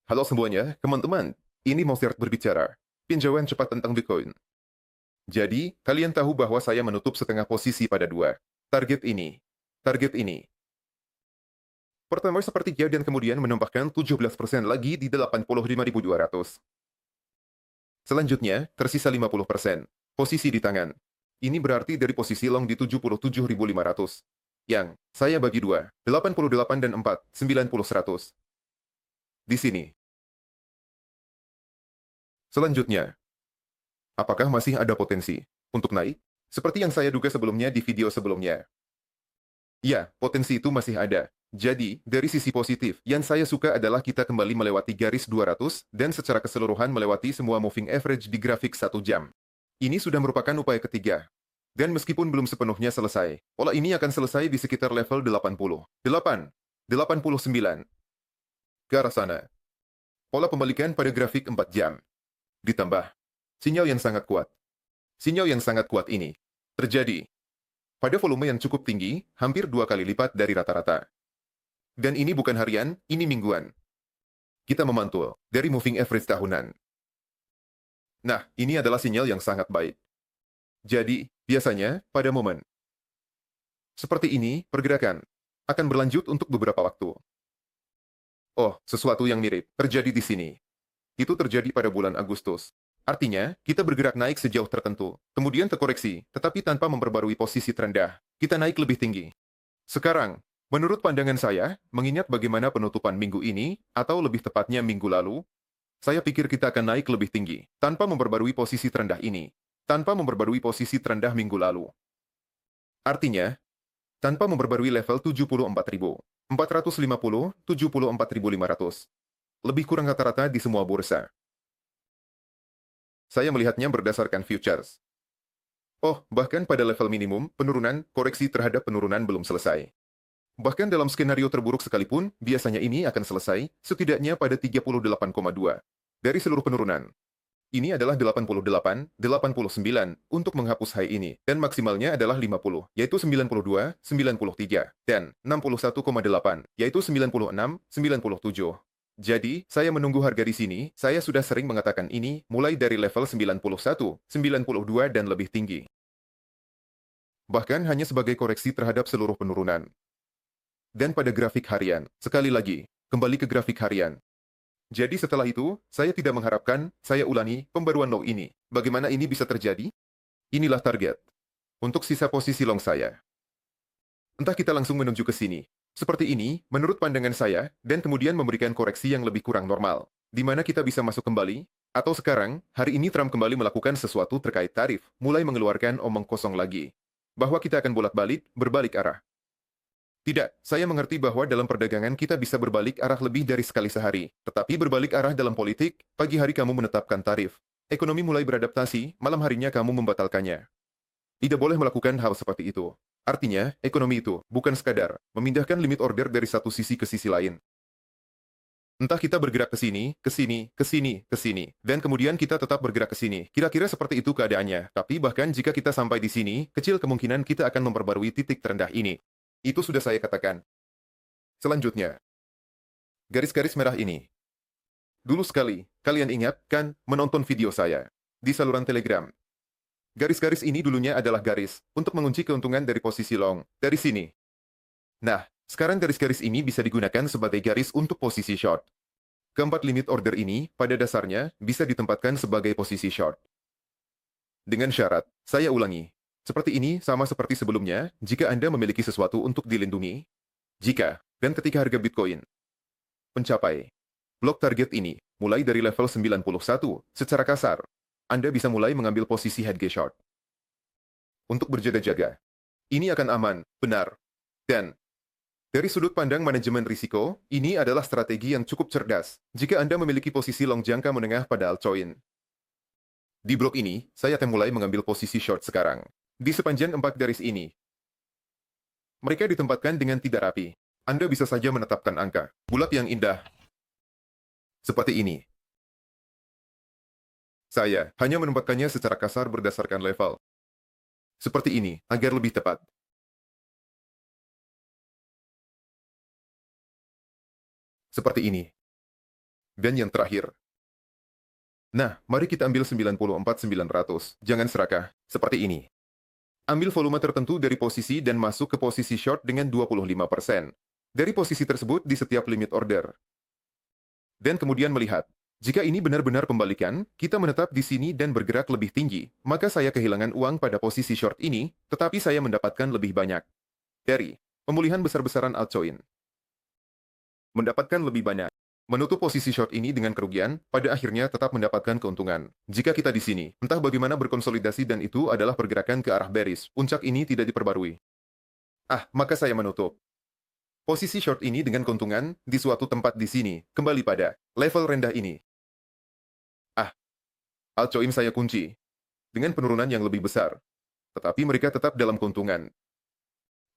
Halo semuanya, teman-teman. Ini Mozart berbicara. Pinjauan cepat tentang Bitcoin. Jadi, kalian tahu bahwa saya menutup setengah posisi pada dua. Target ini. Target ini. Pertama sepertiga dan kemudian menambahkan 17% lagi di 85.200. Selanjutnya, tersisa 50%. Posisi di tangan. Ini berarti dari posisi long di 77.500. Yang, saya bagi dua, 88 dan 4, 90 100. Di sini. Selanjutnya, apakah masih ada potensi untuk naik? Seperti yang saya duga sebelumnya di video sebelumnya. Ya, potensi itu masih ada. Jadi, dari sisi positif, yang saya suka adalah kita kembali melewati garis 200 dan secara keseluruhan melewati semua moving average di grafik 1 jam. Ini sudah merupakan upaya ketiga. Dan meskipun belum sepenuhnya selesai, pola ini akan selesai di sekitar level 80, 8, 89, ke arah sana. Pola pembalikan pada grafik 4 jam. Ditambah, sinyal yang sangat kuat. Sinyal yang sangat kuat ini terjadi pada volume yang cukup tinggi, hampir 2 kali lipat dari rata-rata. Dan ini bukan harian, ini mingguan. Kita memantul dari moving average tahunan. Nah, ini adalah sinyal yang sangat baik. Jadi, biasanya, pada momen seperti ini, pergerakan akan berlanjut untuk beberapa waktu. Oh, sesuatu yang mirip terjadi di sini. Itu terjadi pada bulan Agustus. Artinya, kita bergerak naik sejauh tertentu, kemudian terkoreksi, tetapi tanpa memperbarui posisi terendah. Kita naik lebih tinggi. Sekarang, menurut pandangan saya, mengingat bagaimana penutupan minggu ini, atau lebih tepatnya minggu lalu, saya pikir kita akan naik lebih tinggi, tanpa memperbarui posisi terendah ini, tanpa memperbarui posisi terendah minggu lalu. Artinya, tanpa memperbarui level 74.450, 74.500. Lebih kurang rata-rata di semua bursa. Saya melihatnya berdasarkan futures. Oh, bahkan pada level minimum, penurunan, koreksi terhadap penurunan belum selesai. Bahkan dalam skenario terburuk sekalipun, biasanya ini akan selesai, setidaknya pada 38,2 dari seluruh penurunan. Ini adalah 88, 89 untuk menghapus high ini, dan maksimalnya adalah 50, yaitu 92, 93, dan 61,8, yaitu 96, 97. Jadi, saya menunggu harga di sini, saya sudah sering mengatakan ini, mulai dari level 91, 92 dan lebih tinggi. Bahkan hanya sebagai koreksi terhadap seluruh penurunan. Dan pada grafik harian, sekali lagi, kembali ke grafik harian. Jadi setelah itu, saya tidak mengharapkan, saya ulangi, pembaruan low ini. Bagaimana ini bisa terjadi? Inilah target. Untuk sisa posisi long saya. Entah kita langsung menuju ke sini. Seperti ini, menurut pandangan saya, dan kemudian memberikan koreksi yang lebih kurang normal. Di mana kita bisa masuk kembali, atau sekarang, hari ini Trump kembali melakukan sesuatu terkait tarif, mulai mengeluarkan omong kosong lagi. Bahwa kita akan bolak-balik, berbalik arah. Tidak, saya mengerti bahwa dalam perdagangan kita bisa berbalik arah lebih dari sekali sehari. Tetapi berbalik arah dalam politik, pagi hari kamu menetapkan tarif. Ekonomi mulai beradaptasi, malam harinya kamu membatalkannya. Tidak boleh melakukan hal seperti itu. Artinya, ekonomi itu bukan sekadar memindahkan limit order dari satu sisi ke sisi lain. Entah kita bergerak ke sini, ke sini, ke sini, ke sini, dan kemudian kita tetap bergerak ke sini. Kira-kira seperti itu keadaannya. Tapi bahkan jika kita sampai di sini, kecil kemungkinan kita akan memperbarui titik terendah ini. Itu sudah saya katakan. Selanjutnya, garis-garis merah ini. Dulu sekali, kalian ingat, kan, menonton video saya di saluran Telegram. Garis-garis ini dulunya adalah garis untuk mengunci keuntungan dari posisi long, dari sini. Nah, sekarang garis-garis ini bisa digunakan sebagai garis untuk posisi short. Keempat limit order ini, pada dasarnya, bisa ditempatkan sebagai posisi short. Dengan syarat, saya ulangi, seperti ini sama seperti sebelumnya, jika Anda memiliki sesuatu untuk dilindungi, jika, dan ketika harga Bitcoin mencapai blok target ini, mulai dari level 91, secara kasar, Anda bisa mulai mengambil posisi hedge short. Untuk berjaga-jaga. Ini akan aman, benar. Dan, dari sudut pandang manajemen risiko, ini adalah strategi yang cukup cerdas jika Anda memiliki posisi long jangka menengah pada altcoin. Di blok ini, saya akan mulai mengambil posisi short sekarang. Di sepanjang 4 garis ini, mereka ditempatkan dengan tidak rapi. Anda bisa saja menetapkan angka bulat yang indah. Seperti ini. Saya hanya menempatkannya secara kasar berdasarkan level. Seperti ini, agar lebih tepat. Seperti ini. Dan yang terakhir. Nah, mari kita ambil 94.900. Jangan serakah. Seperti ini. Ambil volume tertentu dari posisi dan masuk ke posisi short dengan 25% dari posisi tersebut di setiap limit order. Dan kemudian melihat, jika ini benar-benar pembalikan, kita menetap di sini dan bergerak lebih tinggi, maka saya kehilangan uang pada posisi short ini, tetapi saya mendapatkan lebih banyak. Dari pemulihan besar-besaran altcoin. Mendapatkan lebih banyak. Menutup posisi short ini dengan kerugian, pada akhirnya tetap mendapatkan keuntungan. Jika kita di sini, entah bagaimana berkonsolidasi dan itu adalah pergerakan ke arah bearish, puncak ini tidak diperbarui. Maka saya menutup posisi short ini dengan keuntungan di suatu tempat di sini, kembali pada level rendah ini. Altcoin saya kunci dengan penurunan yang lebih besar, tetapi mereka tetap dalam keuntungan.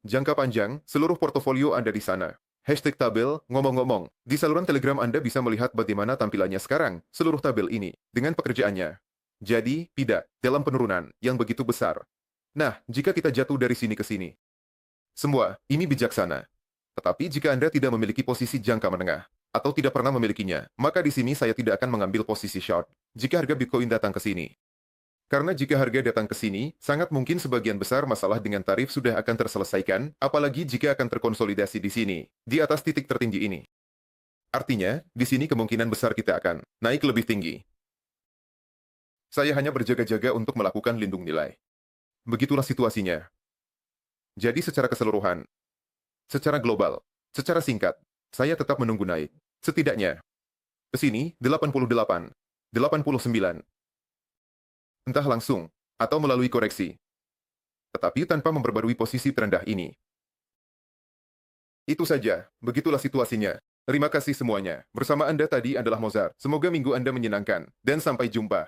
Jangka panjang, seluruh portofolio Anda di sana. #tabel, ngomong-ngomong, di saluran Telegram Anda bisa melihat bagaimana tampilannya sekarang, seluruh tabel ini, dengan pekerjaannya. Jadi, tidak, dalam penurunan, yang begitu besar. Nah, jika kita jatuh dari sini ke sini. Semua, ini bijaksana. Tetapi jika Anda tidak memiliki posisi jangka menengah, atau tidak pernah memilikinya, maka di sini saya tidak akan mengambil posisi short, jika harga Bitcoin datang ke sini. Karena jika harga datang ke sini, sangat mungkin sebagian besar masalah dengan tarif sudah akan terselesaikan, apalagi jika akan terkonsolidasi di sini, di atas titik tertinggi ini. Artinya, di sini kemungkinan besar kita akan naik lebih tinggi. Saya hanya berjaga-jaga untuk melakukan lindung nilai. Begitulah situasinya. Jadi secara keseluruhan, secara global, secara singkat, saya tetap menunggu naik. Setidaknya, ke sini, 88, 89. Entah langsung, atau melalui koreksi. Tetapi tanpa memperbarui posisi terendah ini. Itu saja, begitulah situasinya. Terima kasih semuanya. Bersama Anda tadi adalah Mozart. Semoga minggu Anda menyenangkan, dan sampai jumpa.